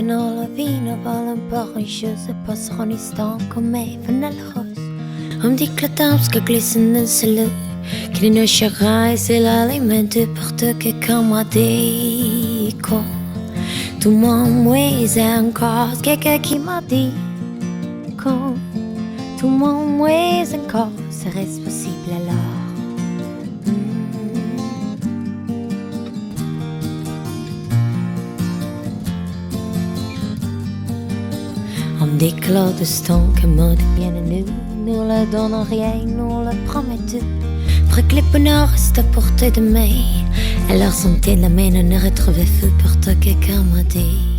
che non la vie vale un peu religieuse passe en instant comme vanille rose. On me dit que le temps que glisse dans le cellule, qu'il ne chagrin c'est l'aliment de porte que comme a dit quoi. Tout le monde est encore quelqu'un qui m'a dit quand tout le monde est encore, serait-ce possible alors? On me dit que l'eau de ce temps que m'a dit bien à nous le donnons rien, nous le promettons. Après que les bonheurs restent à portée de main, alors sont-ils la main à ne retrouver feu pour toi quelqu'un m'a dit.